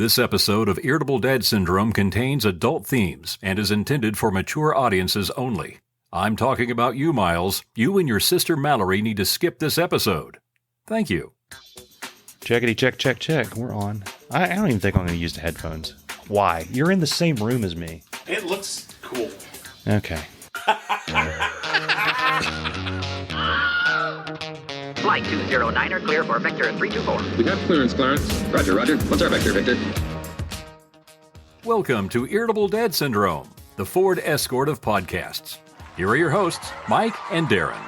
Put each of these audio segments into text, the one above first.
This episode of Irritable Dad Syndrome contains adult themes and is intended for mature audiences only. I'm talking about you, Miles. You and your sister Mallory need to skip this episode. Thank you. Checkity check, check, check. We're on. I don't even think I'm going to use the headphones. Why? You're in the same room as me. It looks cool. Okay. Flight 209er, clear for Vector 324. We have clearance, Clarence. Roger, Roger. What's our vector, Victor? Welcome to Irritable Dad Syndrome, the Ford Escort of podcasts. Here are your hosts, Mike and Darin.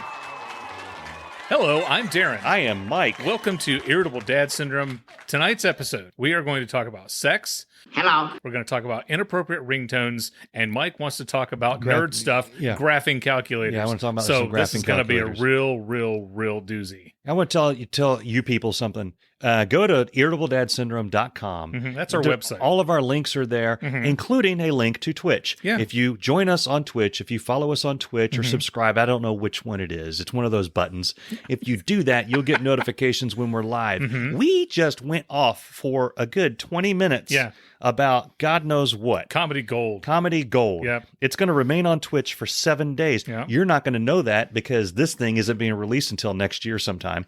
Hello, I'm Darin. I am Mike. Welcome to Irritable Dad Syndrome. Tonight's episode, we are going to talk about sex. Hello. We're going to talk about inappropriate ringtones, and Mike wants to talk about nerd stuff, graphing calculators. Yeah, I want to talk about so some graphing this is going to be a calculators. real doozy. I want to tell you people something. Go to irritabledadsyndrome.com. That's our website. All of our links are there, including a link to Twitch. Yeah. If you join us on Twitch, if you follow us on Twitch or subscribe, I don't know which one it is. It's one of those buttons. If you do that, you'll get notifications when we're live. We just went off for a good 20 minutes about God knows what. Comedy gold. Comedy gold. Yep. It's going to remain on Twitch for 7 days. Yep. You're not going to know that because this thing isn't being released until next year sometime.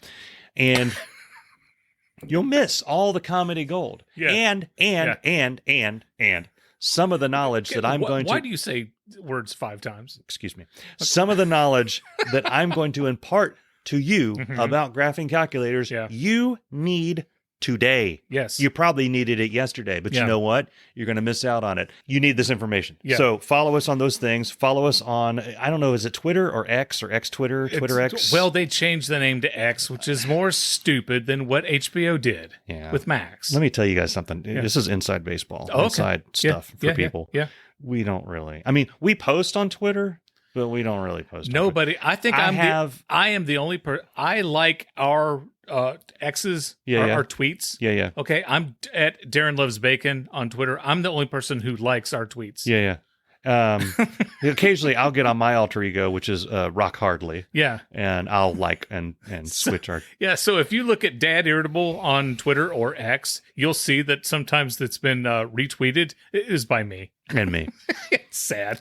And you'll miss all the comedy gold. Yeah. And some of the knowledge that I'm going to... Why do you say words 5 times? Excuse me. Some of the knowledge that I'm going to impart to you about graphing calculators, you need today. Yes. You probably needed it yesterday, but you know what? You're going to miss out on it. You need this information. Yeah. So follow us on those things. Follow us on, I don't know, is it Twitter or X or X Twitter? Twitter X? Well, they changed the name to X, which is more stupid than what HBO did with Max. Let me tell you guys something. This is inside baseball. Oh, okay. Inside stuff for people. Yeah. We don't really. I mean, we post on Twitter, but we don't really post. Nobody. I think I am the only person. I like our X's, our tweets. Yeah. Okay, I'm at Darin Loves Bacon on Twitter. I'm the only person who likes our tweets. Yeah. Occasionally I'll get on my alter ego, which is Rock Hardly. Yeah. And I'll like and switch our... Yeah, so if you look at Dad Irritable on Twitter or X, you'll see that sometimes that's been retweeted. It is by me. And me. It's sad.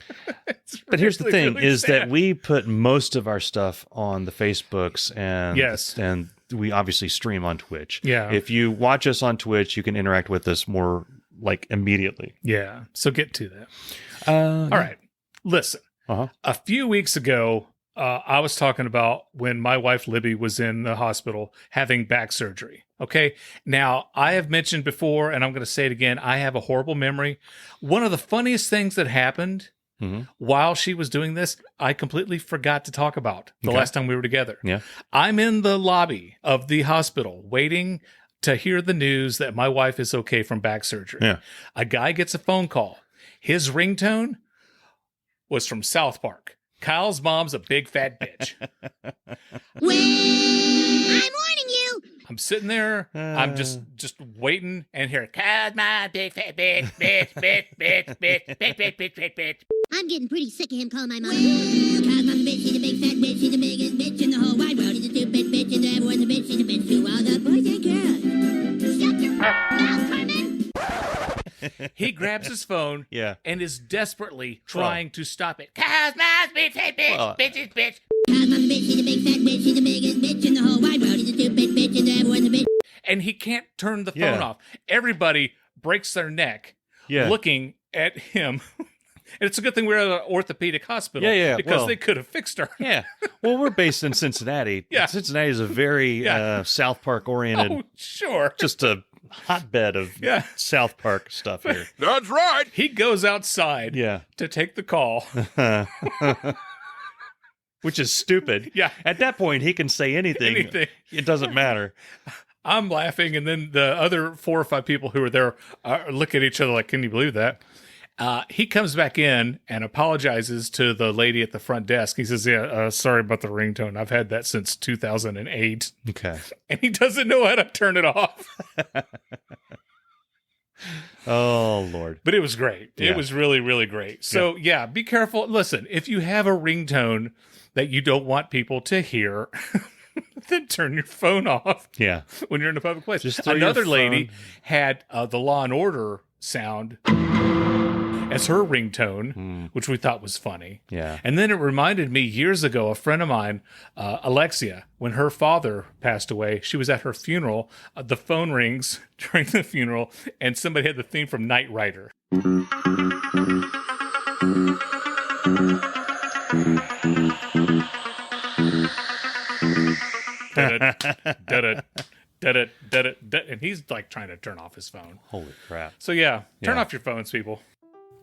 But here's the thing, really is sad. that we put most of our stuff on the Facebooks and we obviously stream on Twitch. Yeah. If you watch us on Twitch, you can interact with us more like immediately. Yeah, so get to that. All right, listen. A few weeks ago, I was talking about when my wife Libby was in the hospital having back surgery. Okay, now I have mentioned before, and I'm going to say it again, I have a horrible memory. One of the funniest things that happened while she was doing this, I completely forgot to talk about the last time we were together. Yeah, I'm in the lobby of the hospital waiting to hear the news that my wife is okay from back surgery. Yeah. A guy gets a phone call. His ringtone was from South Park. Kyle's mom's a big fat bitch. Well, I'm warning you. I'm sitting there. I'm just waiting and hear Kyle's mom, big fat bitch, bitch. I'm getting pretty sick of him calling my mom. Well, Kyle's mom a bitch, she's a big fat bitch, she's the biggest bitch in the whole wide world. She's a stupid bitch, and everyone's a bitch, she's a bitch to all the boys and girls. Shut your mouth, Carmen. He grabs his phone and is desperately trying to stop it. Kyle's mom's big fat bitch, bitch. Kyle's mom a bitch, she's a big fat bitch, she's the biggest bitch in the whole wide world. She's a stupid bitch, and everyone's a bitch. And he can't turn the phone off. Everybody breaks their neck looking at him. And it's a good thing we're at an orthopedic hospital because they could have fixed her. Yeah. Well, we're based in Cincinnati. Cincinnati is a very South Park oriented. Oh, sure. Just a hotbed of South Park stuff here. That's right. He goes outside to take the call. Which is stupid. Yeah. At that point, he can say anything. It doesn't matter. I'm laughing, and then the other 4 or 5 people who were there look at each other like, can you believe that? He comes back in and apologizes to the lady at the front desk. He says, sorry about the ringtone. I've had that since 2008. Okay. And he doesn't know how to turn it off. Oh, Lord. But it was great. Yeah. It was really, really great. So, be careful. Listen, if you have a ringtone that you don't want people to hear, then turn your phone off. Yeah. When you're in a public place. Just throw Another your lady phone- had the Law and Order sound as her ringtone, which we thought was funny. Yeah. And then it reminded me years ago, a friend of mine, Alexia, when her father passed away, she was at her funeral. The phone rings during the funeral, and somebody had the theme from Knight Rider. And he's like trying to turn off his phone. Holy crap. So yeah, turn Yeah. off your phones, people.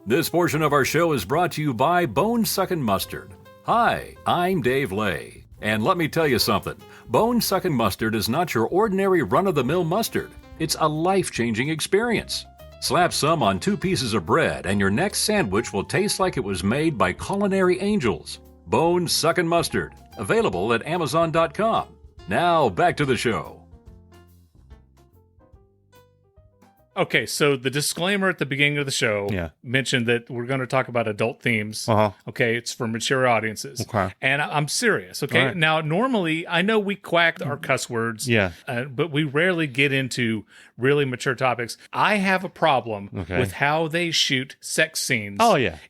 This portion of our show is brought to you by Bone Suckin' Mustard. Hi, I'm Dave Lay. And let me tell you something. Bone Suckin' Mustard is not your ordinary run-of-the-mill mustard. It's a life-changing experience. Slap some on 2 pieces of bread and your next sandwich will taste like it was made by culinary angels. Bone Suckin' Mustard. Available at Amazon.com. Now, back to the show. Okay, so the disclaimer at the beginning of the show mentioned that we're going to talk about adult themes. Uh-huh. Okay, it's for mature audiences. Okay. And I'm serious, okay? Right. Now, normally, I know we quack our cuss words, Yeah. but we rarely get into really mature topics. I have a problem with how they shoot sex scenes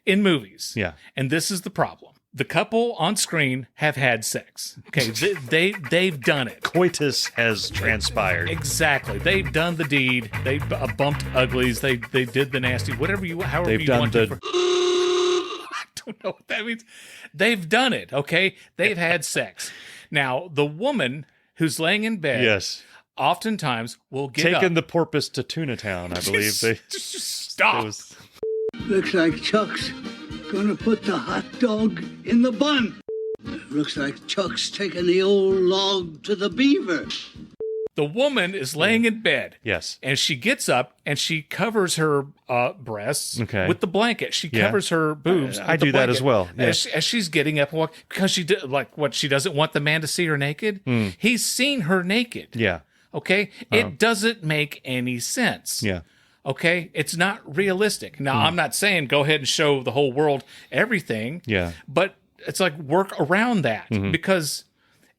in movies. Yeah. And this is the problem. The couple on screen have had sex. Okay, they've done it. Coitus has transpired. Exactly. They've done the deed. They bumped uglies. They did the nasty. However you They've want done to. I don't know what that means. They've done it. Okay. They've had sex. Now the woman who's laying in bed. Yes. Oftentimes will get Taking up. the porpoise to Tuna Town, I believe. Just stop. Looks like Chuck's gonna put the hot dog in the bun. Looks like Chuck's taking the old log to the beaver. The woman is laying in bed. Yes. And she gets up and she covers her breasts with the blanket. She Yeah. covers her boobs. I with the do that blanket as well. Yeah. As she's getting up, because she did she doesn't want the man to see her naked. He's seen her naked. Yeah. Okay, it doesn't make any sense. Yeah. Okay, it's not realistic. Now, I'm not saying go ahead and show the whole world everything. Yeah. But it's like work around that because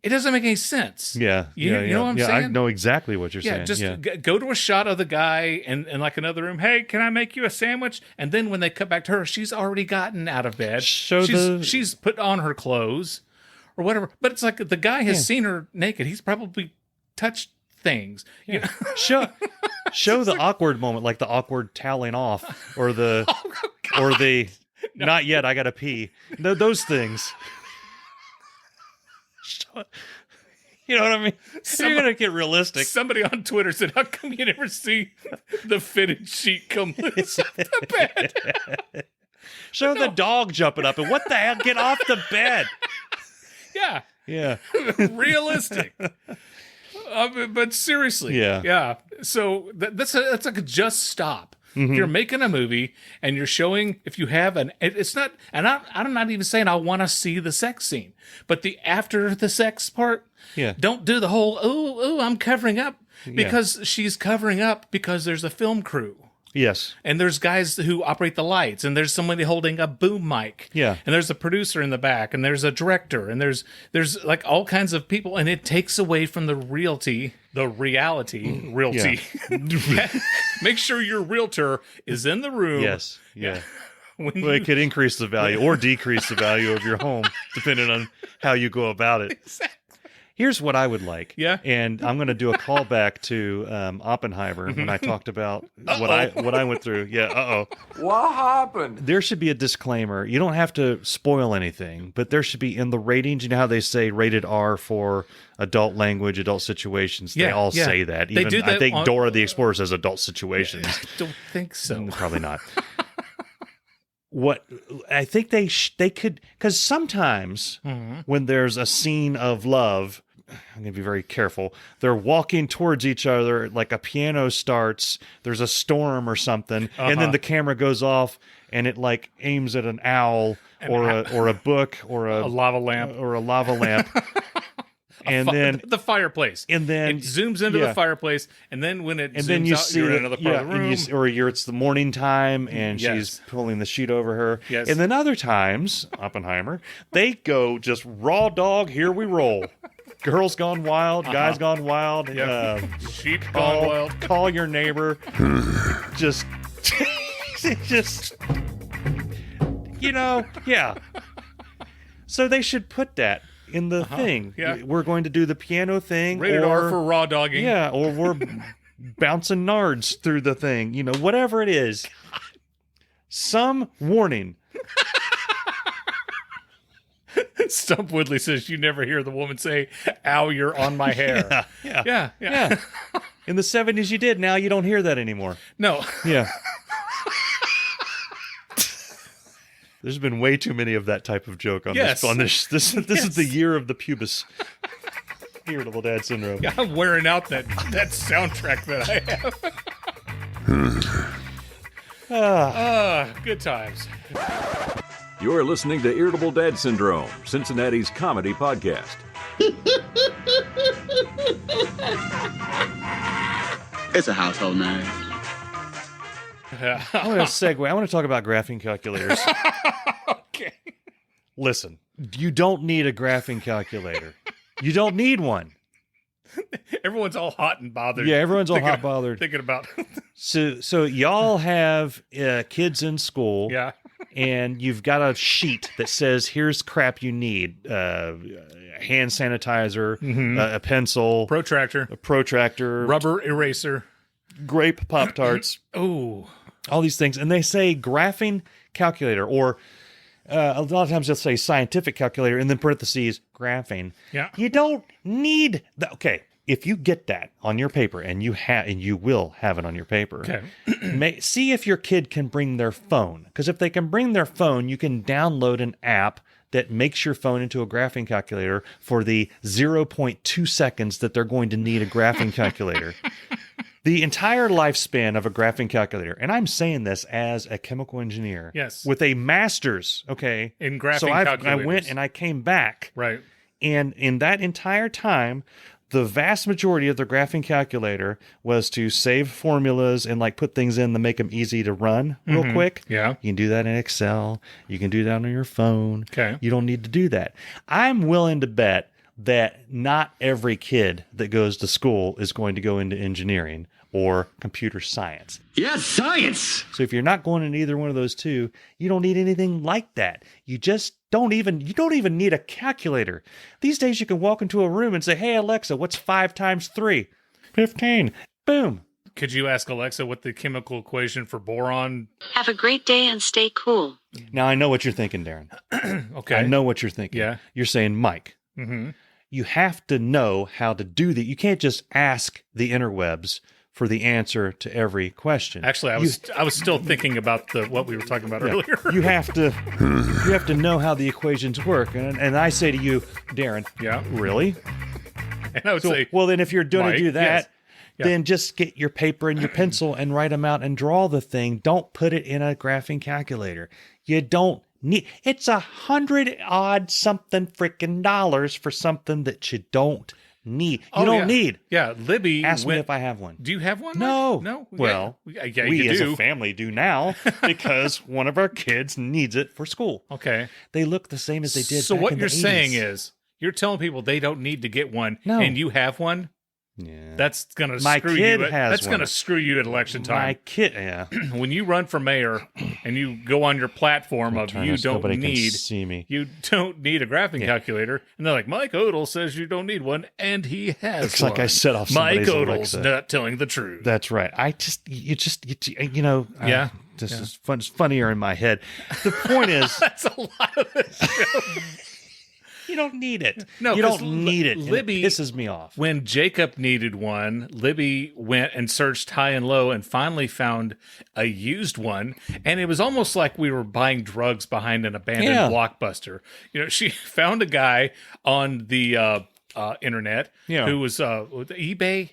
it doesn't make any sense. Yeah. You know what I'm saying? I know exactly what you're saying. Just go to a shot of the guy in like another room. Hey, can I make you a sandwich? And then when they cut back to her, she's already gotten out of bed. She's put on her clothes or whatever. But it's like the guy has seen her naked. He's probably touched things. You know? Show the awkward moment, like the awkward toweling off, or the not yet. I gotta pee. Those things. You know what I mean? You're gonna get realistic. Somebody on Twitter said, "How come you never see the fitted sheet come loose off the bed?" Show the dog jumping up and what the hell? Get off the bed. Yeah. Yeah. Realistic. But seriously, yeah. So that's like a just stop. If you're making a movie and you're showing, if you have it's not, and I'm not even saying I want to see the sex scene, but the after the sex part, don't do the whole I'm covering up because she's covering up because there's a film crew. Yes. And there's guys who operate the lights, and there's somebody holding a boom mic. Yeah. And there's a producer in the back, and there's a director, and there's like all kinds of people, and it takes away from the reality. Make sure your realtor is in the room. Yes. Yeah. It could increase the value or decrease the value of your home, depending on how you go about it. Exactly. Here's what I would like. Yeah. And I'm going to do a callback to Oppenheimer when I talked about what I went through. Yeah. What happened? There should be a disclaimer. You don't have to spoil anything, but there should be in the ratings. You know how they say rated R for adult language, adult situations. They all say that. Even do that I think Dora the Explorer says adult situations. I don't think so. Probably not. What I think they could, because sometimes when there's a scene of love, I'm going to be very careful. They're walking towards each other, like a piano starts, there's a storm or something, and then the camera goes off and it like aims at an owl or a book or a lava lamp or a lava lamp. And then the fireplace, and then it zooms into the fireplace, and then when it and zooms then you out, see you're in another part of the room, it's the morning time, and she's pulling the sheet over her. Yes. And then other times, Oppenheimer, they go just raw dog. Here we roll. Girls Gone Wild, Guys Gone Wild. Sheep Gone Wild. Call your neighbor. just, yeah. So they should put that in the thing. Yeah. We're going to do the piano thing. Rated R for raw dogging. Yeah, or we're bouncing nards through the thing. Whatever it is. Some warning. Stump Woodley says you never hear the woman say, "Ow, you're on my hair." Yeah. In the 70s you did. Now you don't hear that anymore. No. Yeah. There's been way too many of that type of joke on this. This is the year of the pubis. Irritable Dad Syndrome. Yeah, I'm wearing out that soundtrack that I have. Good times. You're listening to Irritable Dad Syndrome, Cincinnati's comedy podcast. It's a household name. I want to segue. I want to talk about graphing calculators. Okay. Listen, you don't need a graphing calculator. You don't need one. Everyone's all hot and bothered. Yeah, everyone's all hot bothered. Thinking about. So y'all have kids in school. Yeah. And you've got a sheet that says, here's crap you need. Hand sanitizer, a pencil. Protractor. A protractor. Rubber eraser. Grape Pop-Tarts. Oh. All these things. And they say graphing calculator, or a lot of times they'll say scientific calculator, and then parentheses, graphing. Yeah. You don't need that. Okay. If you get that on your paper, and you will have it on your paper, okay. See if your kid can bring their phone. Because if they can bring their phone, you can download an app that makes your phone into a graphing calculator for the 0.2 seconds that they're going to need a graphing calculator. The entire lifespan of a graphing calculator, and I'm saying this as a chemical engineer, yes, with a master's, okay, in graphing so calculators. I went and I came back, right, and in that entire time, the vast majority of the graphing calculator was to save formulas and put things in to make them easy to run real quick. Yeah. You can do that in Excel. You can do that on your phone. Okay. You don't need to do that. I'm willing to bet that not every kid that goes to school is going to go into engineering or computer science. Yes, science! So if you're not going in either one of those two, you don't need anything like that. You don't even need a calculator. These days you can walk into a room and say, "Hey Alexa, what's 5 times 3? 15. Boom. Could you ask Alexa what the chemical equation for boron? Have a great day and stay cool. Now I know what you're thinking, Darin. Okay. I know what you're thinking. Yeah. You're saying, Mike, you have to know how to do that. You can't just ask the interwebs for the answer to every question. Actually, I was still thinking about what we were talking about earlier. You have to know how the equations work. And I say to you, Darin, yeah, really? And I would say, well, then if you're going to do that, yes. Yeah. then just get your paper and your pencil and write them out and draw the thing. Don't put it in a graphing calculator. You don't need. It's $100 something freaking dollars for something that you don't need. You don't need. Yeah, Libby. Ask me if I have one. Do you have one? No. No. Well, yeah, we you as do. a family do now because one of our kids needs it for school. Okay. They look the same as they did. So back what in you're the 80s. saying is you're telling people they don't need to get one, and you have one. Yeah. That's gonna My screw kid you. has That's one. gonna screw you at election time. My kid, yeah. When you run for mayor and you go on your platform of you don't Nobody need, can see me. You don't need a graphing calculator, and they're like, Mike Odell says you don't need one, and he has. Looks one. like I set off Mike somebody's Odell's Alexa. not telling the truth. That's right. This is fun. It's funnier in my head. The point is, That's a lot of this show. you don't need it. No, you don't need it. Libby It pisses me off. When Jacob needed one, Libby went and searched high and low and finally found a used one. And it was almost like we were buying drugs behind an abandoned Blockbuster. She found a guy on the internet who was eBay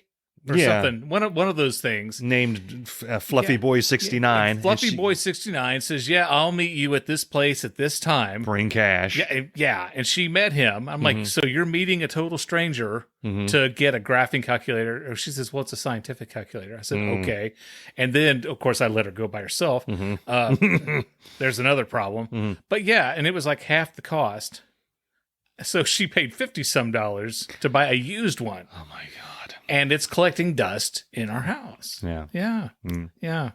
or something. One of those things. Named Fluffy Boy 69. Fluffy Boy 69 says, I'll meet you at this place at this time. Bring cash. Yeah. And she met him. I'm like, so you're meeting a total stranger to get a graphing calculator? She says, well, it's a scientific calculator. I said, okay. And then, of course, I let her go by herself. There's another problem. But yeah, and it was like half the cost. So she paid $50-some to buy a used one. Oh my God. And it's collecting dust in our house. Yeah. Yeah. Mm. Yeah.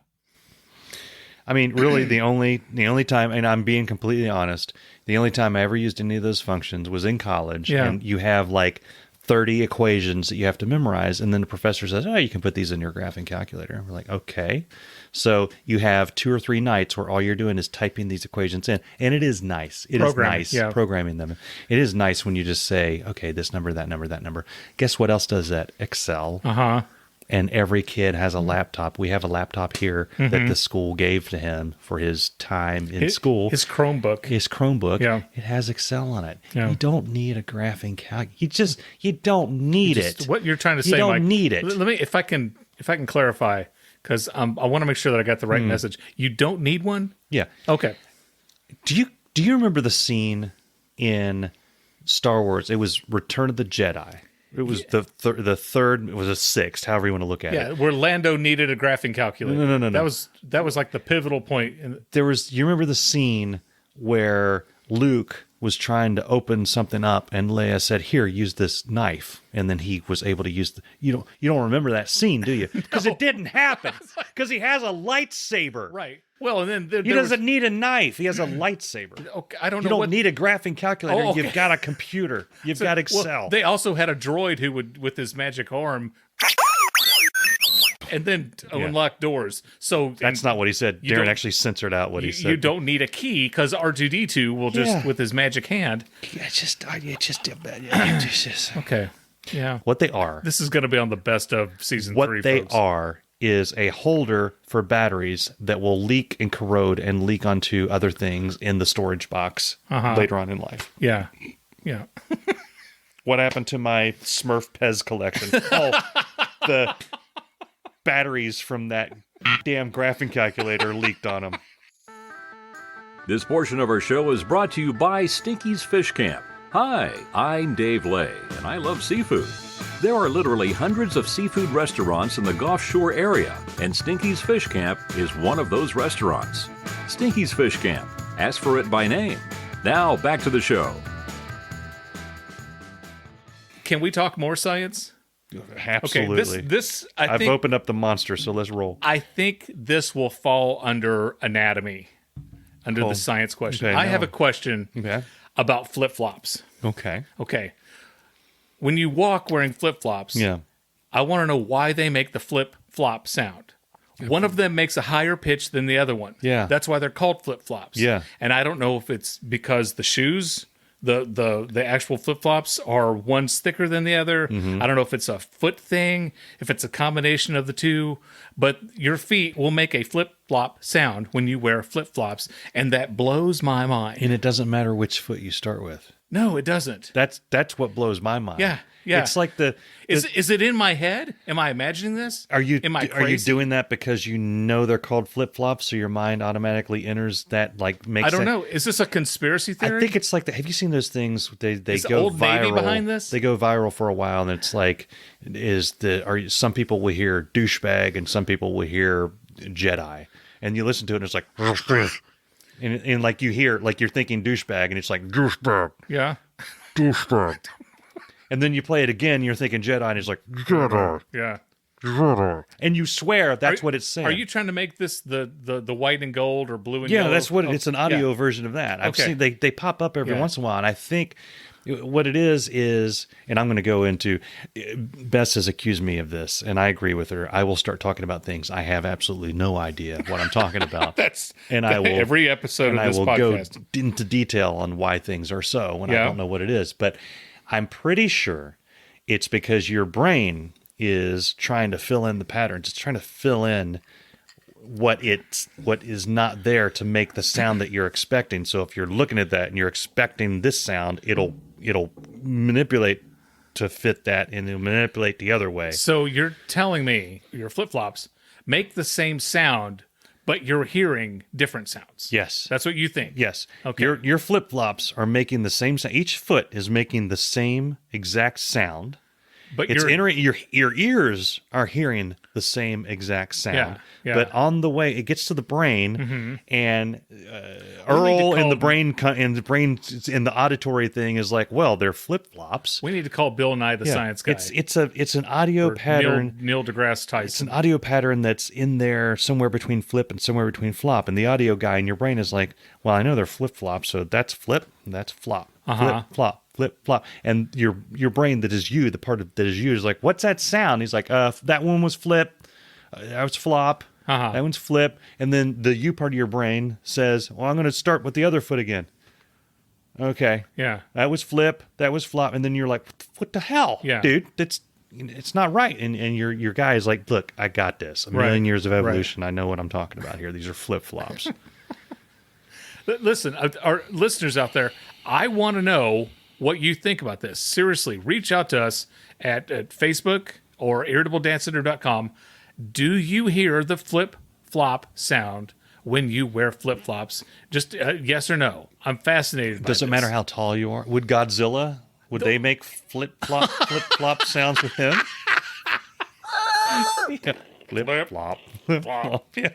I mean, really, the only time, and I'm being completely honest, the only time I ever used any of those functions was in college. Yeah. And you have like 30 equations that you have to memorize. And then the professor says, oh, you can put these in your graphing calculator. And we're like, okay. So you have 2 or 3 nights where all you're doing is typing these equations in. And it is nice. It is nice programming them. It is nice when you just say, okay, this number, that number, that number. Guess what else does that? Excel. Uh-huh. And every kid has a laptop. We have a laptop here that the school gave to him for his time in school. His Chromebook. Yeah. It has Excel on it. Yeah. You don't need a graphing calculator. You don't need it. What you're trying to say, you don't Mike, need it. Let me, if I can clarify, because I want to make sure that I got the right message. You don't need one? Yeah. Okay. Do you remember the scene in Star Wars? It was Return of the Jedi. It was the third. It was a sixth, however you want to look at it. Yeah, where Lando needed a graphing calculator. No. That was like the pivotal point. You remember the scene where Luke was trying to open something up, and Leia said, "Here, use this knife," and then he was able to use you don't remember that scene, do you? Because it didn't happen. Because he has a lightsaber, right? Well, and then he doesn't need a knife. He has a lightsaber. Okay, I don't know. You don't need a graphing calculator. Oh, okay. You've got a computer. You've got Excel. Well, they also had a droid who would, with his magic arm, and then unlock doors. So that's not what he said. Darin actually censored out what he said. You don't need a key because R2-D2 will just with his magic hand. Okay. Yeah. What they are. This is going to be on the best of season 3. What they are is a holder for batteries that will leak and corrode and leak onto other things in the storage box later on in life. Yeah. Yeah. What happened to my Smurf Pez collection? Oh, the batteries from that damn graphing calculator leaked on them. This portion of our show is brought to you by Stinky's Fish Camp. Hi, I'm Dave Lay, and I love seafood. There are literally hundreds of seafood restaurants in the Gulf Shore area, and Stinky's Fish Camp is one of those restaurants. Stinky's Fish Camp. Ask for it by name. Now, back to the show. Can we talk more science? Absolutely. Okay, this I've opened up the monster, so let's roll. I think this will fall under anatomy, under the science question. Okay, I have a question about flip-flops. Okay. When you walk wearing flip-flops, I want to know why they make the flip-flop sound. One of them makes a higher pitch than the other one. Yeah. That's why they're called flip-flops. Yeah. And I don't know if it's because the shoes, the actual flip-flops are one's thicker than the other. Mm-hmm. I don't know if it's a foot thing, if it's a combination of the two, but your feet will make a flip-flop sound when you wear flip-flops, and that blows my mind. And it doesn't matter which foot you start with. No, it doesn't. That's what blows my mind. Yeah. It's like is it in my head? Am I imagining this? Are you crazy? Are you doing that because you know they're called flip-flops, so your mind automatically enters that, like, makes I don't know. Is this a conspiracy theory? I think it's like have you seen those things? They is go Old viral. Navy behind this? They go viral for a while, and it's like some people will hear douchebag and some people will hear Jedi, and you listen to it and it's like and like you hear, like you're thinking douchebag and it's like douchebag. Yeah. Douchebag. And then you play it again, you're thinking Jedi, and it's like Jedi. Yeah. Jedi. And you swear that's what it's saying. Are you trying to make this the white and gold or blue and yellow? Yeah, that's what it's an audio version of that. I've seen they pop up every once in a while, and I think what it is, and I'm going to go into, Bess has accused me of this, and I agree with her. I will start talking about things I have absolutely no idea what I'm talking about. I will every episode of this podcast. I will go into detail on why things are so when I don't know what it is. But I'm pretty sure it's because your brain is trying to fill in the patterns. It's trying to fill in what is not there to make the sound that you're expecting. So if you're looking at that and you're expecting this sound, it'll manipulate to fit that, and it'll manipulate the other way. So you're telling me your flip-flops make the same sound, but you're hearing different sounds. Yes. That's what you think. Yes. Okay. Your flip-flops are making the same sound. Each foot is making the same exact sound. But it's entering your ears are hearing the same exact sound. Yeah, yeah. But on the way, it gets to the brain, and Earl in the brain in the auditory thing is like, well, they're flip flops. We need to call Bill Nye the science guy. It's an audio pattern. Neil deGrasse Tyson. It's an audio pattern that's in there somewhere between flip and somewhere between flop. And the audio guy in your brain is like, well, I know they're flip flops, so that's flip, that's flop, flip flop. Flip flop, and your brain that is you, the part of that is you, is like, what's that sound? He's like, that one was flip, that was flop, that one's flip, and then the you part of your brain says, well, I'm going to start with the other foot again. Okay, yeah, that was flip, that was flop, and then you're like, what the hell, dude? It's not right, and your guy is like, look, I got this. A million years of evolution. I know what I'm talking about here. These are flip flops. Listen, our listeners out there, I want to know what you think about this. Seriously, reach out to us at Facebook or irritabledancesyndrome.com. Do you hear the flip-flop sound when you wear flip-flops? Just yes or no. I'm fascinated by Does it matter how tall you are? Would Godzilla, they make flip-flop sounds with him? Flip-flop. Flip-flop. Yeah.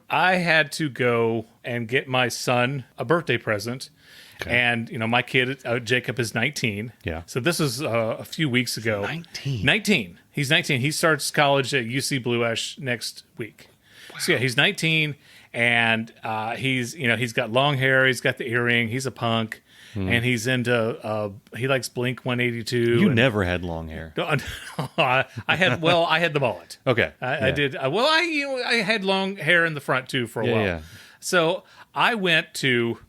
I had to go and get my son a birthday present. Okay. And, my kid, Jacob, is 19. Yeah. So this was a few weeks ago. 19. 19. He's 19. He starts college at UC Blue Ash next week. Wow. So, yeah, he's 19, and he's got long hair. He's got the earring. He's a punk, and he's into, he likes Blink 182. You never had long hair. I had the mullet. Okay. I did. I had long hair in the front, too, for a while. Yeah. So I went to...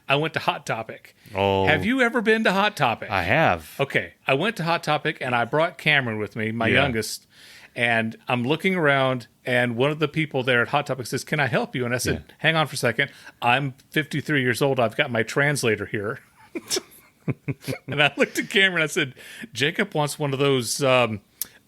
I went to Hot Topic. Oh. Have you ever been to Hot Topic? I have. Okay. I went to Hot Topic, and I brought Cameron with me, my youngest, and I'm looking around, and one of the people there at Hot Topic says, can I help you? And I said, hang on for a second. I'm 53 years old. I've got my translator here. And I looked at Cameron, and I said, Jacob wants one of those. And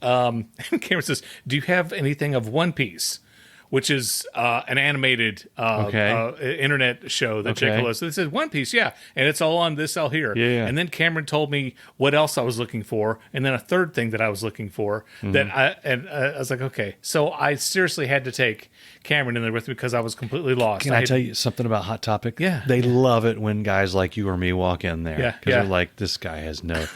Cameron says, do you have anything of One Piece? Which is an animated internet show that Jacob loves. So they said, One Piece, yeah. And it's all on this out here. Yeah. And then Cameron told me what else I was looking for. And then a third thing that I was looking for. That I was like, okay. So I seriously had to take Cameron in there with me because I was completely lost. Can I tell you something about Hot Topic? Yeah. They love it when guys like you or me walk in there. Yeah. Because they're like, this guy has no...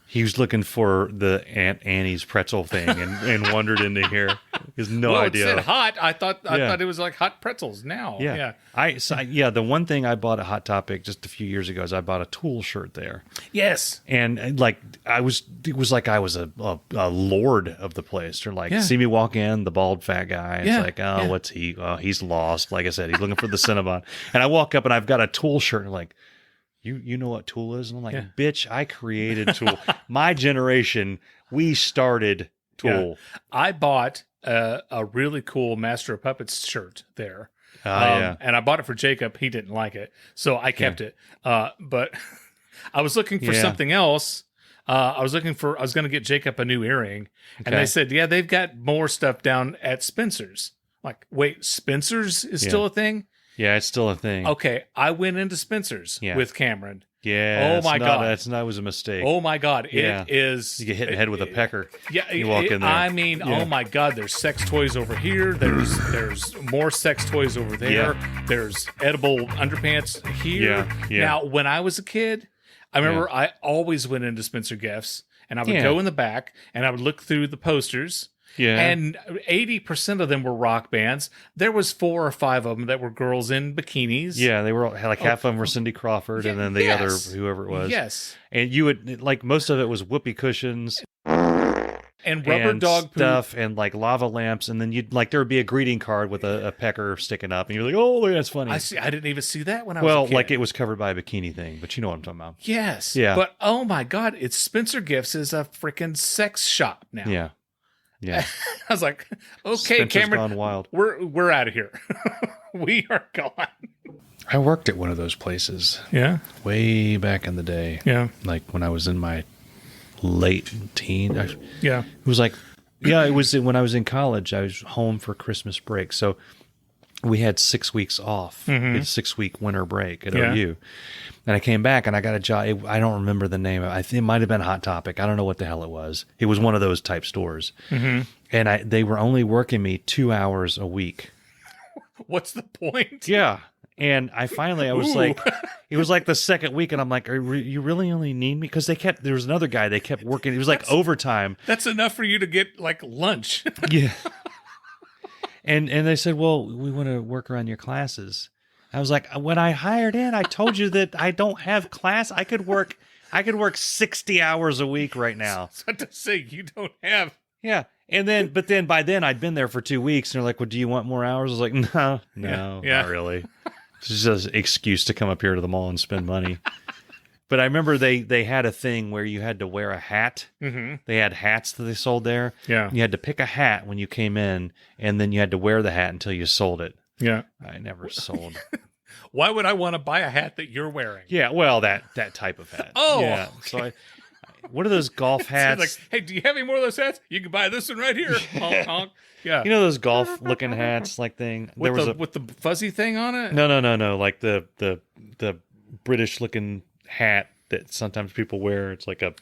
He was looking for the Aunt Annie's pretzel thing and wandered into here. He has no idea. It said hot. I thought it was like hot pretzels now. Yeah. The one thing I bought at Hot Topic just a few years ago is I bought a Tool shirt there. Yes. And it was like I was a lord of the place. They're like, see me walk in, the bald fat guy. It's like, what's he? He's lost. Like I said, he's looking for the Cinnabon. And I walk up and I've got a Tool shirt and like, You know what Tool is? And I'm like, bitch, I created Tool. My generation, we started Tool. Yeah. I bought a really cool Master of Puppets shirt there. And I bought it for Jacob. He didn't like it. So I kept it. But I was looking for something else. I was going to get Jacob a new earring. And they said, they've got more stuff down at Spencer's. Like, wait, Spencer's is still a thing? Yeah, it's still a thing. Okay, I went into Spencer's with Cameron. Yeah. Oh my God, that was a mistake. Oh my God, it is. You get hit in the head with a pecker. Yeah, you walk in there. I mean, oh my God, there's sex toys over here. There's more sex toys over there. Yeah. There's edible underpants here. Yeah. Now, when I was a kid, I remember I always went into Spencer Gifts, and I would go in the back and I would look through the posters. Yeah. And 80% of them were rock bands. There was 4 or 5 of them that were girls in bikinis. Yeah, they were like half of them were Cindy Crawford, and then the other, whoever it was. Yes. And you would, like, most of it was whoopee cushions. And rubber dog stuff poop. And like lava lamps, and then you'd like there would be a greeting card with a pecker sticking up, and you're like, oh, that's funny. I didn't even see that when I was a kid. Like it was covered by a bikini thing, but you know what I'm talking about. Yes. Yeah. But oh my God, it's Spencer Gifts is a freaking sex shop now. Yeah. Yeah. I was like, okay, Spencer's Cameron, gone wild. We're out of here. We are gone. I worked at one of those places. Yeah. Way back in the day. Yeah. Like when I was in my late teen. Yeah. It was like, it was when I was in college. I was home for Christmas break. So we had 6 weeks off. We had a 6-week winter break at OU. And I came back and I got a job. I don't remember the name of it. I think it might have been Hot Topic. I don't know what the hell it was. It was one of those type stores. And they were only working me 2 hours a week. What's the point? Yeah. And I was like, it was like the second week, and I'm like, you really only need me? Because there was another guy, they kept working. It was like overtime. That's enough for you to get like lunch. Yeah. And they said, well, we want to work around your classes. I was like, when I hired in, I told you that I don't have class. I could work 60 hours a week right now. So to say you don't have. Yeah. But then by then I'd been there for 2 weeks, and they're like, well, do you want more hours? I was like, no, not really. It's just an excuse to come up here to the mall and spend money. But I remember they had a thing where you had to wear a hat. They had hats that they sold there. Yeah. You had to pick a hat when you came in, and then you had to wear the hat until you sold it. Yeah. I never sold. Why would I want to buy a hat that you're wearing? Yeah, well, that type of hat. Oh. Yeah. Okay. So what are those golf hats? Like, hey, do you have any more of those hats? You can buy this one right here. Honk, honk. Yeah. You know those golf-looking hats like thing? With the fuzzy thing on it? No. Like the British-looking hat that sometimes people wear. It's like a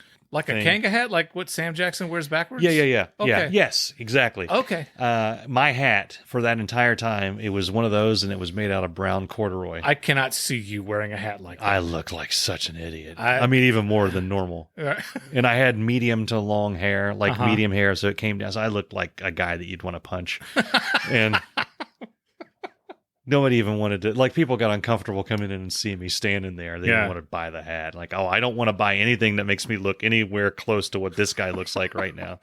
Kanga hat, like what Sam Jackson wears backwards? Yeah. Okay. Yeah. Yes, exactly. Okay. My hat for that entire time, it was one of those, and it was made out of brown corduroy. I cannot see you wearing a hat like that. I look like such an idiot. I mean, even more than normal. And I had medium to long hair, medium hair, so it came down. So I looked like a guy that you'd want to punch. And nobody even wanted to, like, people got uncomfortable coming in and seeing me standing there. They didn't want to buy the hat. Like, I don't want to buy anything that makes me look anywhere close to what this guy looks like right now.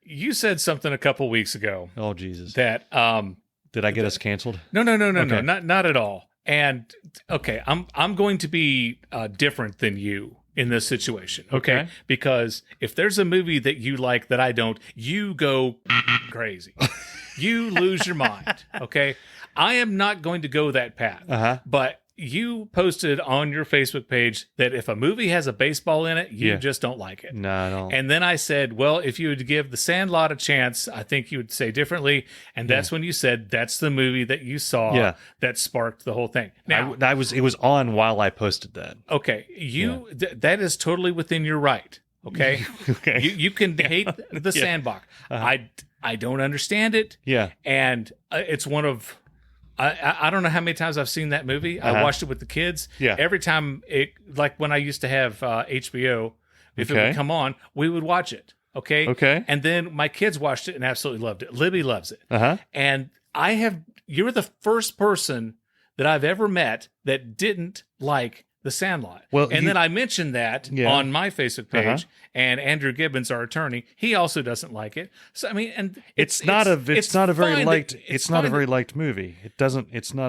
You said something a couple weeks ago. Oh, Jesus. That, did I get us canceled? No, not at all. And okay, I'm going to be different than you in this situation, okay? Because if there's a movie that you like that I don't, you go crazy. You lose your mind, okay? I am not going to go that path. But you posted on your Facebook page that if a movie has a baseball in it, you just don't like it. No, I don't. And then I said, well, if you would give The Sandlot a chance, I think you would say differently. And that's when you said that's the movie that you saw that sparked the whole thing. Now, it was on while I posted that. Okay, that is totally within your right. Okay, okay. You can hate the Sandbox. I don't understand it. Yeah, and it's one of. I don't know how many times I've seen that movie. I watched it with the kids. Yeah. Every time like when I used to have HBO, if it would come on, we would watch it. Okay. And then my kids watched it and absolutely loved it. Libby loves it. And you're the first person that I've ever met that didn't like The Sandlot. Well, then I mentioned that on my Facebook page, and Andrew Gibbons, our attorney, he also doesn't like it. So I mean, and it's not a very liked movie. It's not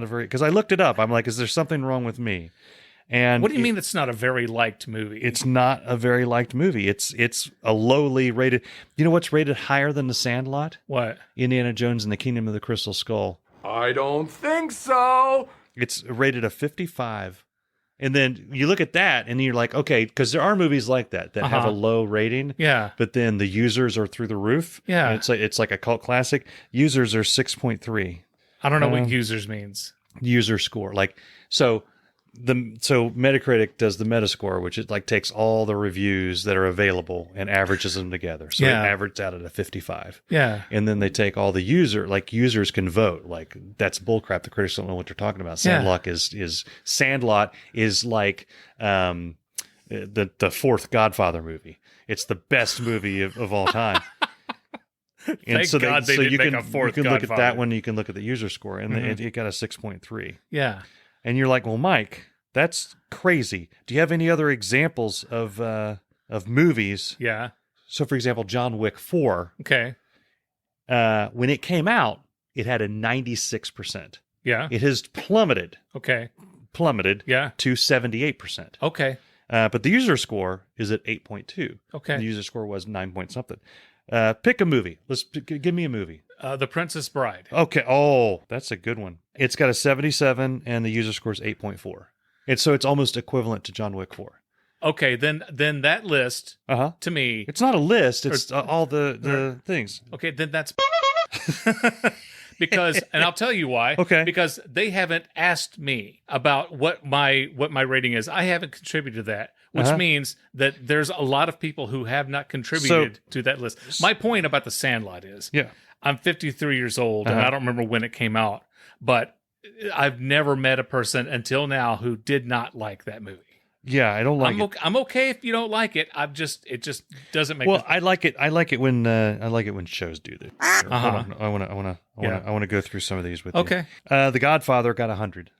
a very, because I looked it up. I'm like, is there something wrong with me? And what do you mean it's not a very liked movie? It's not a very liked movie. It's a lowly rated. You know what's rated higher than The Sandlot? What? Indiana Jones and the Kingdom of the Crystal Skull. I don't think so. It's rated a 55. And then you look at that and you're like, okay, because there are movies like that have a low rating. Yeah. But then the users are through the roof. Yeah. And it's like a cult classic. Users are 6.3. I don't know what users means. User score. So Metacritic does the Metascore, which it takes all the reviews that are available and averages them together. So it averages out at a 55. Yeah. And then they take all the users can vote. That's bullcrap. The critics don't know what they're talking about. Sandlot is like the fourth Godfather movie. It's the best movie of all time. Thank God they didn't make a fourth You can look Godfather. at that one. You can look at the user score, and it got a 6.3. Yeah. And you're like, well, Mike, that's crazy. Do you have any other examples of movies? Yeah. So, for example, John Wick 4. Okay. When it came out, it had a 96%. Yeah. It has plummeted. Okay. Yeah. To 78%. Okay. But the user score is at 8.2. Okay. The user score was 9 point something. Pick a movie. Give me a movie. The Princess Bride. Okay. Oh, that's a good one. It's got a 77 and the user score is 8.4. And so it's almost equivalent to John Wick 4. Okay, then that list to me. It's not a list. It's all the things. Okay, then that's because, and I'll tell you why. Okay, because they haven't asked me about what my rating is. I haven't contributed to that, which means that there's a lot of people who have not contributed to that list. My point about the Sandlot is, I'm 53 years old, and I don't remember when it came out, but I've never met a person until now who did not like that movie. Yeah, I don't like it. I'm okay if you don't like it. It just doesn't make. Well, I like it. I like it when shows do this. Hold on. I want to go through some of these with you. Okay. The Godfather got 100.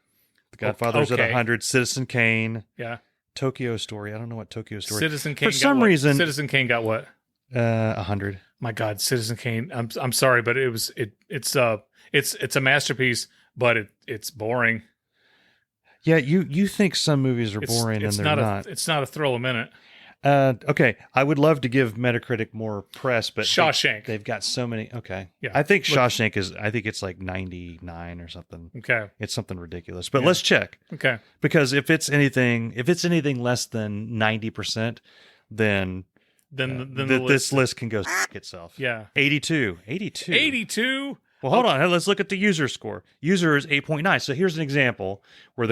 The Godfather's at 100. Citizen Kane. Yeah. Tokyo Story. I don't know what Tokyo Story. Citizen Kane. For some reason, Citizen Kane got what? 100. My God, Citizen Kane. I'm sorry, but it's a masterpiece, but it's boring. Yeah, you think some movies are boring and they're not. It's not a thrill a minute. Okay, I would love to give Metacritic more press, but Shawshank. They've got so many. Okay, yeah, I think Shawshank is. I think it's like 99 or something. Okay, it's something ridiculous. But let's check. Okay, because if it's anything less than 90%, then this list can go itself. Yeah, 82. Well, hold on. Let's look at the user score. User is 8.9. So here's an example where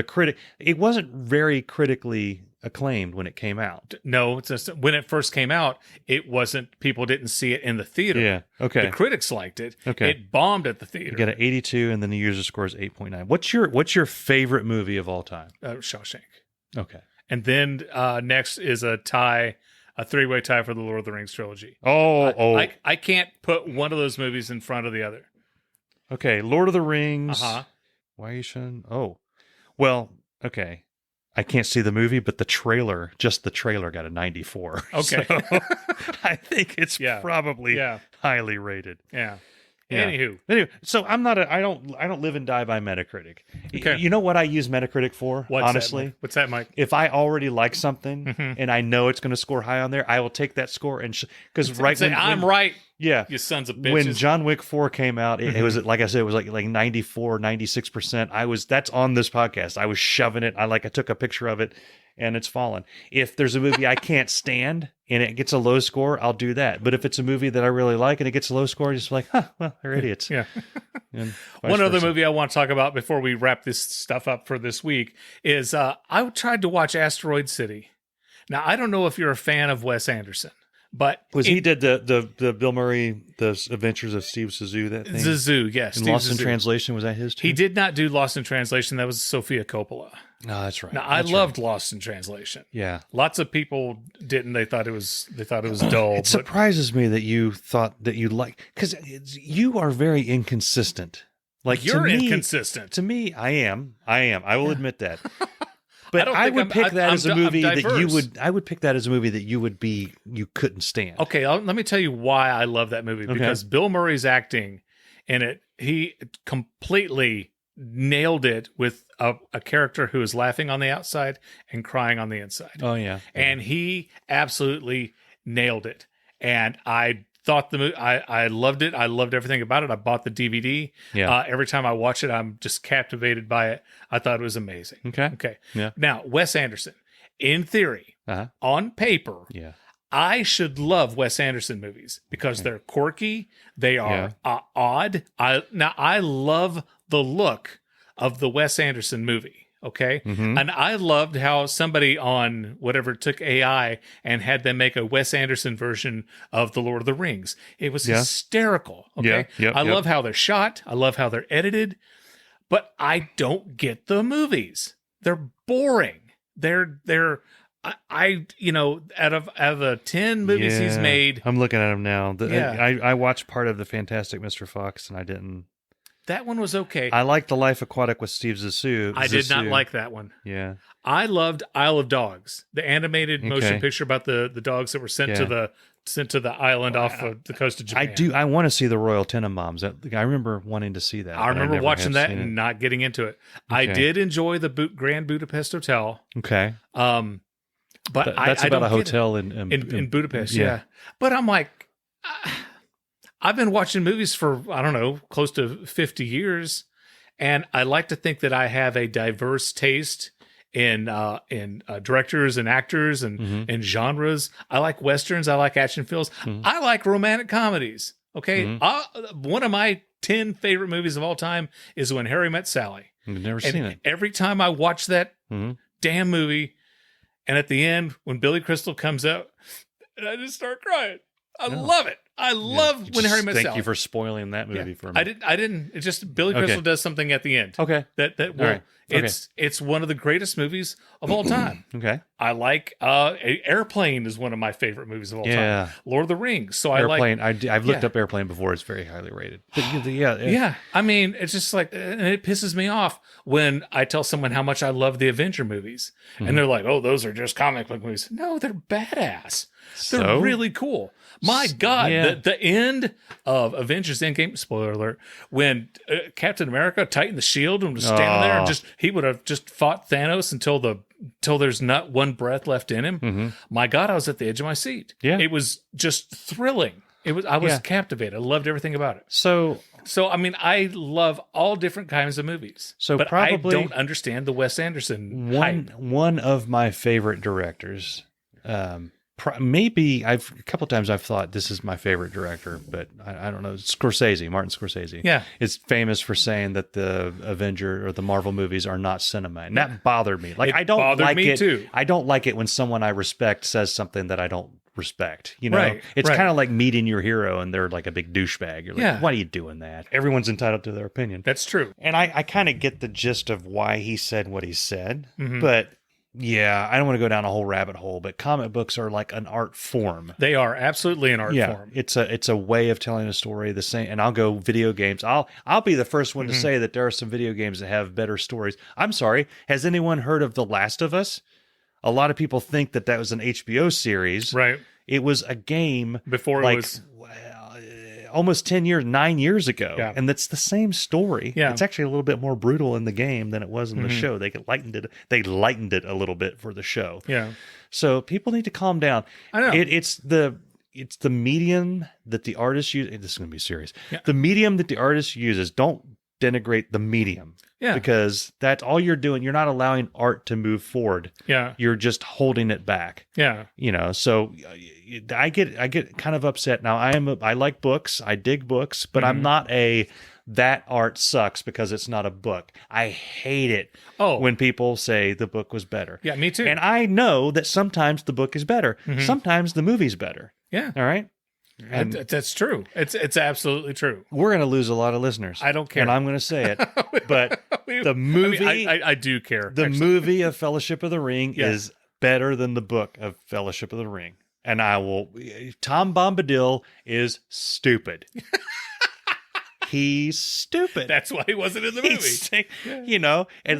it wasn't very critically acclaimed when it came out. No, when it first came out, it wasn't. People didn't see it in the theater. Yeah. Okay. The critics liked it. Okay. It bombed at the theater. You got an 82, and then the user score is 8.9. What's your favorite movie of all time? Shawshank. Okay. And then next is a three-way tie for the Lord of the Rings trilogy. I can't put one of those movies in front of the other. Okay, Lord of the Rings. Why are you showing? Oh, well, okay. I can't see the movie, but just the trailer got a 94. Okay. So I think it's probably highly rated. Yeah. Yeah. Anyway, so I don't live and die by Metacritic. Okay. You know what I use Metacritic for? Honestly, what's that, Mike? If I already like something and I know it's going to score high on there, I will take that score and because I'm right. Yeah, you sons of bitches. When John Wick 4 came out, it was like I said, it was like 94, 96%. That's on this podcast. I was shoving it. I took a picture of it. And it's fallen. If there's a movie I can't stand and it gets a low score, I'll do that. But if it's a movie that I really like and it gets a low score, I'm just like, well, they're idiots. Yeah. One other movie I want to talk about before we wrap this stuff up for this week is I tried to watch Asteroid City. Now, I don't know if you're a fan of Wes Anderson, but he did the Bill Murray, the Adventures of Steve Zissou, that thing? Zissou, yes. And Lost in Translation, was that his too? He did not do Lost in Translation. That was Sofia Coppola. No, that's right. Now, I loved Lost in Translation. Yeah. Lots of people didn't. They thought it was dull. It surprises me that you thought that you because you are very inconsistent. Like you're inconsistent. To me, I am. I will admit that. But I would pick that as a movie that you would. I would pick that as a movie that you couldn't stand. Okay, let me tell you why I love that movie. Because Bill Murray's acting in it, he completely nailed it with a character who is laughing on the outside and crying on the inside. Oh yeah, and he absolutely nailed it. And I thought the movie, I loved it. I loved everything about it. I bought the DVD. Yeah. Every time I watch it, I'm just captivated by it. I thought it was amazing. Okay. Yeah. Now, Wes Anderson, in theory, on paper, I should love Wes Anderson movies because they're quirky. They are odd. I love the look of the Wes Anderson movie. Okay. Mm-hmm. And I loved how somebody on whatever took AI and had them make a Wes Anderson version of The Lord of the Rings. It was hysterical. Okay. I love how they're shot. I love how they're edited, but I don't get the movies. They're boring. They're out of the 10 movies he's made. I'm looking at them now. I watched part of the Fantastic Mr. Fox and I didn't. That one was okay. I liked The Life Aquatic with Steve Zissou. I did not like that one. Yeah. I loved Isle of Dogs, the animated motion picture about the dogs that were sent to the island off of the coast of Japan. I want to see the Royal Tenenbaums. I remember wanting to see that. I remember watching that and not getting into it. Okay. I did enjoy the Grand Budapest Hotel. Okay. But that's I about don't a hotel in Budapest. Yeah. But I'm like, I've been watching movies for, I don't know, close to 50 years. And I like to think that I have a diverse taste in directors and actors and genres. I like westerns. I like action films. I like romantic comedies. Okay, one of my 10 favorite movies of all time is When Harry Met Sally. I've never seen it. Every time I watch that damn movie, and at the end when Billy Crystal comes out, and I just start crying. I love it. I love When Harry Met Sally. Thank you for spoiling that movie for me. I didn't. It's just Billy Crystal does something at the end. Okay. That will. Right. It's one of the greatest movies of all time. Okay. I like Airplane is one of my favorite movies of all time. Lord of the Rings. So Airplane. I've looked up Airplane before. It's very highly rated. But yeah. I mean, it's just like, and it pisses me off when I tell someone how much I love the Avenger movies, and they're like, "Oh, those are just comic book movies." No, they're badass. They're really cool. My God, the end of Avengers Endgame, spoiler alert, when Captain America tightened the shield and was standing there and he would have just fought Thanos until there's not one breath left in him. My God, I was at the edge of my seat. Yeah. It was just thrilling. I was captivated. I loved everything about it. So I mean, I love all different kinds of movies. But probably I don't understand the Wes Anderson hype. One of my favorite directors. Maybe a couple times I've thought this is my favorite director, but I don't know. Martin Scorsese. Yeah. Is famous for saying that the Avenger or the Marvel movies are not cinema. And that bothered me. Like, I don't like it. Too. I don't like it when someone I respect says something that I don't respect. You know, it's kind of like meeting your hero and they're like a big douchebag. You're like, why are you doing that? Everyone's entitled to their opinion. That's true. And I kind of get the gist of why he said what he said, but yeah, I don't want to go down a whole rabbit hole, but comic books are like an art form. They are absolutely an art form. It's a way of telling a story. The same, and I'll go video games. I'll be the first one to say that there are some video games that have better stories. I'm sorry. Has anyone heard of The Last of Us? A lot of people think that was an HBO series. Right. It was a game before it was almost 9 years ago. Yeah. And that's the same story. Yeah. It's actually a little bit more brutal in the game than it was in the show. They lightened it a little bit for the show. Yeah. So people need to calm down. I know. It's the medium that the artist uses. This is going to be serious. Yeah. The medium that the artist uses, don't denigrate the medium. Yeah. Because that's all you're doing. You're not allowing art to move forward. Yeah. You're just holding it back. Yeah. You know, so I get kind of upset. Now I like books. I dig books, but I'm not that art sucks because it's not a book. I hate it when people say the book was better. Yeah, me too. And I know that sometimes the book is better. Sometimes the movie's better. Yeah. All right. And that's true. It's absolutely true. We're going to lose a lot of listeners. I don't care. And I'm going to say it. But the movie... I do care. The movie of Fellowship of the Ring is better than the book of Fellowship of the Ring. And Tom Bombadil is stupid. He's stupid. That's why he wasn't in the movie. You know, and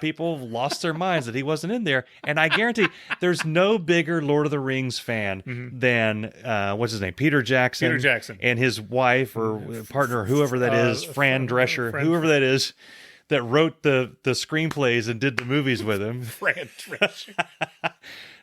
people lost their minds that he wasn't in there. And I guarantee there's no bigger Lord of the Rings fan than, what's his name? Peter Jackson. Peter Jackson. And his wife or partner, whoever that is, Fran Drescher, whoever that is, that wrote the screenplays and did the movies with him. Fran Drescher.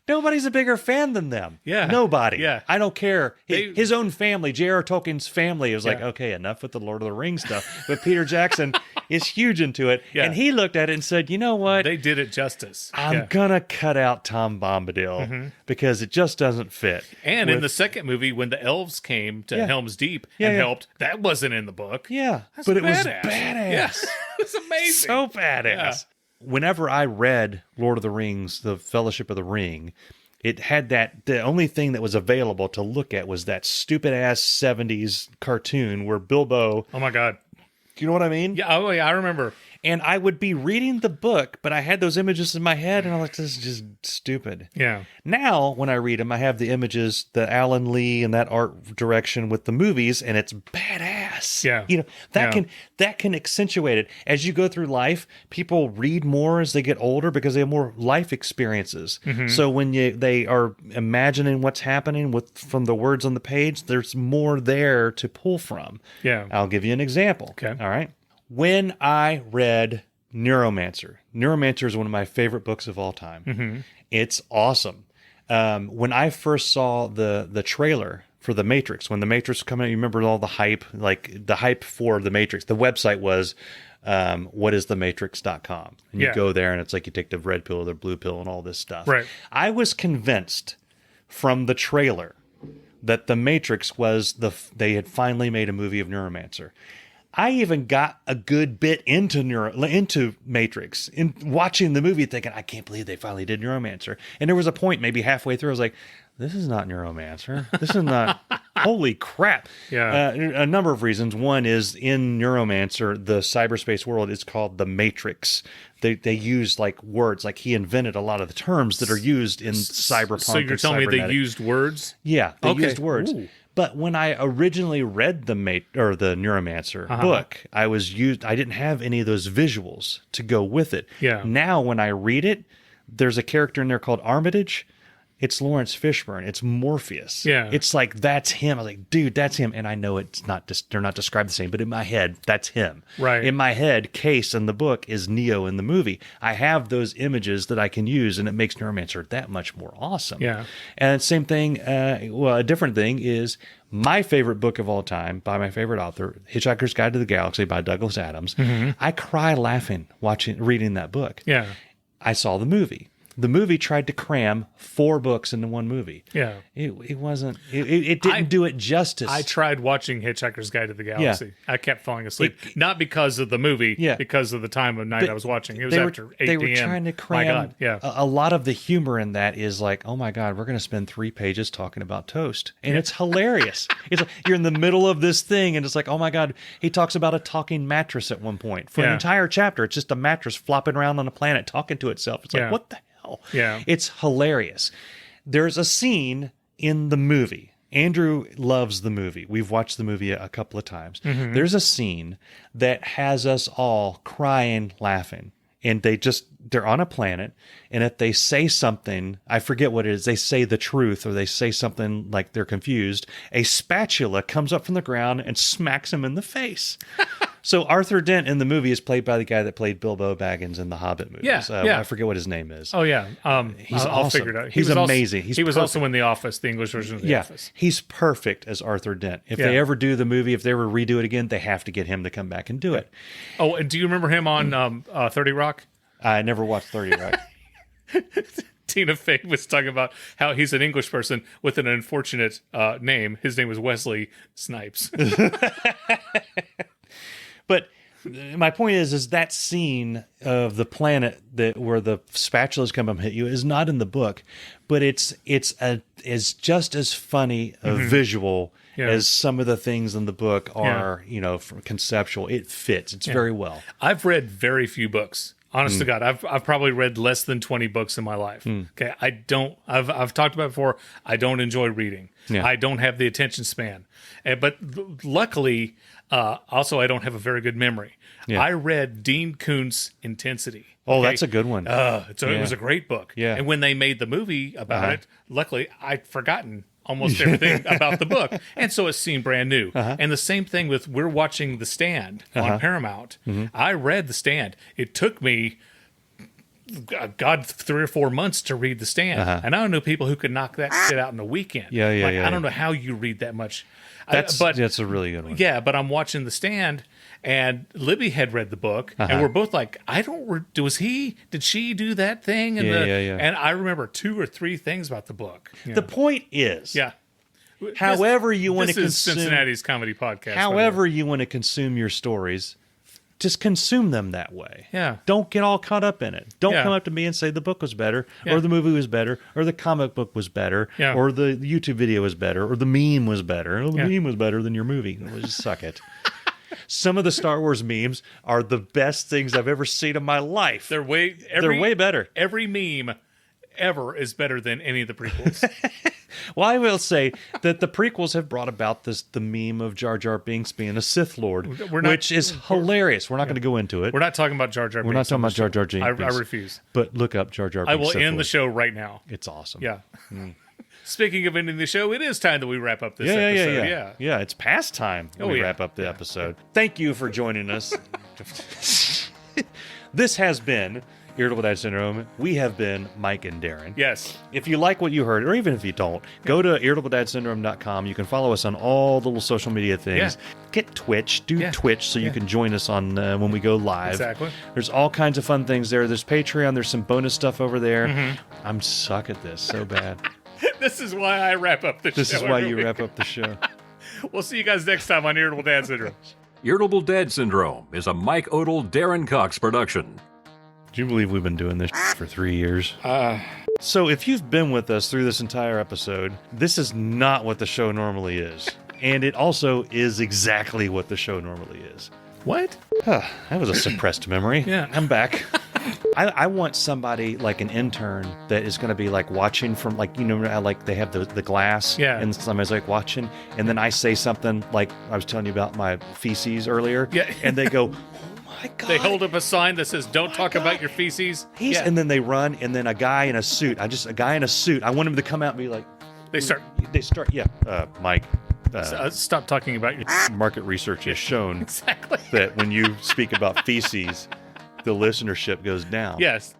Nobody's a bigger fan than them. Yeah. Nobody. Yeah. I don't care. His own family, J.R. Tolkien's family, was like, okay, enough with the Lord of the Rings stuff. But Peter Jackson is huge into it. Yeah. And he looked at it and said, you know what? They did it justice. I'm going to cut out Tom Bombadil because it just doesn't fit. And in the second movie, when the elves came to Helm's Deep and helped, that wasn't in the book. Yeah. That's but badass. It was badass. Yes. It's amazing. So badass. Yeah. Whenever I read Lord of the Rings, The Fellowship of the Ring, it had the only thing that was available to look at was that stupid ass 70s cartoon where Bilbo. Oh my God. Do you know what I mean? Yeah. Oh yeah. I remember. And I would be reading the book, but I had those images in my head, and I'm like, this is just stupid. Yeah. Now, when I read them, I have the images, the Alan Lee and that art direction with the movies, and it's badass. Yeah. You know, that can accentuate it. As you go through life, people read more as they get older because they have more life experiences. So when they are imagining what's happening from the words on the page, there's more there to pull from. Yeah. I'll give you an example. Okay. All right. When I read Neuromancer is one of my favorite books of all time. It's awesome. When I first saw the trailer for The Matrix. When The Matrix was coming out, you remember all the hype, like the hype for The Matrix. The website was whatisthematrix.com. And you go there and it's like you take the red pill or the blue pill and all this stuff. Right. I was convinced from the trailer that The Matrix was they had finally made a movie of Neuromancer. I even got a good bit into Matrix in watching the movie, thinking, I can't believe they finally did Neuromancer. And there was a point maybe halfway through, I was like, this is not Neuromancer. This is not. Holy crap! Yeah, a number of reasons. One is in Neuromancer, the cyberspace world is called the Matrix. They use like words, like he invented a lot of the terms that are used in cyberpunk. So you're telling me they used words? Yeah, they used words. Ooh. But when I originally read the Neuromancer book, I didn't have any of those visuals to go with it. Yeah. Now when I read it, there's a character in there called Armitage. It's Lawrence Fishburne. It's Morpheus. Yeah. It's like, that's him. I was like, dude, that's him. And I know it's not they're not described the same, but in my head, that's him. Right. In my head, Case in the book is Neo in the movie. I have those images that I can use, and it makes Neuromancer that much more awesome. Yeah. And same thing, a different thing is my favorite book of all time by my favorite author, Hitchhiker's Guide to the Galaxy by Douglas Adams. Mm-hmm. I cry laughing reading that book. Yeah. I saw the movie. The movie tried to cram 4 books into one movie. Yeah. It wasn't, it didn't do it justice. I tried watching Hitchhiker's Guide to the Galaxy. Yeah. I kept falling asleep. Not because of the movie, because of the time of night I was watching. It was after 8 p.m. They were trying to cram. My God, yeah. A lot of the humor in that is like, oh my God, we're going to spend 3 pages talking about toast. And it's hilarious. It's like you're in the middle of this thing and it's like, oh my God, he talks about a talking mattress at one point. For an entire chapter, it's just a mattress flopping around on a planet talking to itself. It's like, what the hell? Yeah. It's hilarious. There's a scene in the movie. Andrew loves the movie. We've watched the movie a couple of times. Mm-hmm. There's a scene that has us all crying, laughing. And they're on a planet. And if they say something, I forget what it is, they say the truth or they say something like they're confused, a spatula comes up from the ground and smacks him in the face. So Arthur Dent in the movie is played by the guy that played Bilbo Baggins in the Hobbit movies. Yeah. I forget what his name is. Oh, yeah. He's I'll awesome. figure it out. He's amazing. He was also in The Office, the English version of The Office. He's perfect as Arthur Dent. If they ever do the movie, if they ever redo it again, they have to get him to come back and do it. Oh, and do you remember him on 30 Rock? I never watched 30 Rock. Tina Fey was talking about how he's an English person with an unfortunate name. His name was Wesley Snipes. But my point is that scene of the planet where the spatulas come up and hit you is not in the book, but it's just as funny a visual as some of the things in the book are, from conceptual. It fits. It's very well. I've read very few books. Honest to God, I've probably read less than 20 books in my life. Okay, I've talked about it before. I don't enjoy reading. Yeah. I don't have the attention span. But luckily, also I don't have a very good memory. Yeah. I read Dean Koontz Intensity. Oh, that's a good one. It was a great book. Yeah. And when they made the movie about it, luckily I'd forgotten almost everything about the book. And so it seemed brand new. And the same thing we're watching The Stand on Paramount. I read The Stand. It took me, 3 or 4 months to read The Stand. And I know people who could knock that shit out in a weekend. I don't know how you read that much. That's a really good one. Yeah, but I'm watching The Stand, and Libby had read the book, and we're both like, did she do that thing? And And I remember 2 or 3 things about the book. The point is, this is Cincinnati's comedy podcast. However you want to consume your stories, just consume them that way. Yeah. Don't get all caught up in it. Don't come up to me and say the book was better, or the movie was better, or the comic book was better, or the YouTube video was better, or the meme was better. Or the meme was better than your movie. Just suck it. Some of the Star Wars memes are the best things I've ever seen in my life. They're way better. Every meme ever is better than any of the prequels. Well, I will say that the prequels have brought about the meme of Jar Jar Binks being a Sith Lord, which is hilarious. We're not going to go into it. We're not talking about Jar Jar Binks. We're not talking about Jar Jar Binks. I refuse. But look up Jar Jar Binks. I will end the show right now. It's awesome. Yeah. Speaking of ending the show, it is time that we wrap up this episode. Yeah, it's past time we wrap up the episode. Thank you for joining us. This has been Irritable Dad Syndrome. We have been Mike and Darin. Yes. If you like what you heard, or even if you don't, go to irritabledadsyndrome.com. You can follow us on all the little social media things. Yeah. Get Twitch. Do Twitch so you can join us on when we go live. Exactly. There's all kinds of fun things there. There's Patreon. There's some bonus stuff over there. I'm suck at this so bad. This is why I wrap up the show. This is why you wrap up the show. We'll see you guys next time on Irritable Dad Syndrome. Irritable Dad Syndrome is a Mike Odell, Darin Cox production. Do you believe we've been doing this for 3 years? So if you've been with us through this entire episode, this is not what the show normally is. And it also is exactly what the show normally is. What? That was a suppressed memory. Yeah. I'm back. I want somebody like an intern that is going to be like watching from like, you know, how like they have the glass and somebody's like watching. And then I say something like I was telling you about my feces earlier. Yeah. And they go, my God. They hold up a sign that says, don't talk about your feces. And then they run, and then a guy in a suit. A guy in a suit. I want him to come out and be like, They start. Mike. Stop talking about your Market research has shown exactly that when you speak about feces, the listenership goes down. Yes.